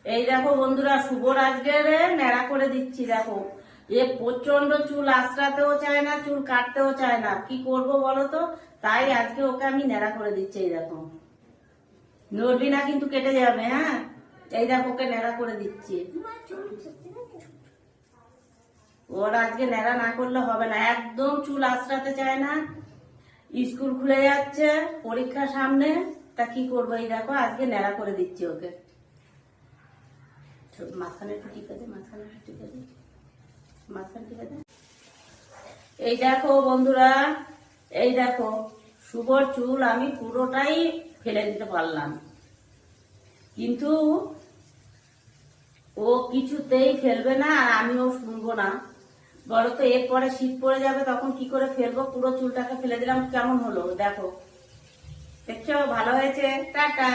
এই দেখো বন্ধুরা, শুভর আজকে ন্যাড়া করে দিচ্ছি। দেখো এ প্রচন্ড চুল আঁচড়াতেও চায় না, চুল কাটতেও চায় না, কি করব বলো তো? তাই আজকে ওকে আমি ন্যাড়া করে দিচ্ছি। এই দেখো, নড়বি না কিন্তু, কেটে যাবে। হ্যাঁ, এই দেখো ওকে ন্যাড়া করে দিচ্ছি। ওর আজকে ন্যাড়া না করলে হবে না, একদম চুল আঁচড়াতে চায় না। স্কুল খুলে যাচ্ছে, পরীক্ষা সামনে, তা কি করবো? এই দেখো আজকে ন্যাড়া করে দিচ্ছি ওকে। মাঝখানে একটু টিপে দে, মাঝখানে একটু টিপে দে, মাঝখানে টিপে দে। এই দেখো বন্ধুরা, এই দেখো শুভর চুল আমি পুরোটাই ফেলে দিতে পারলাম, কিন্তু ও কিছুতেই ফেলবে না, আর আমিও শুনবো না। বলো তো, এরপরে শীত পড়ে যাবে, তখন কি করে ফেলবো? পুরো চুলটাকে ফেলে দিলাম, কেমন হলো দেখো। দেখছো? ভালো হয়েছে। টাটা।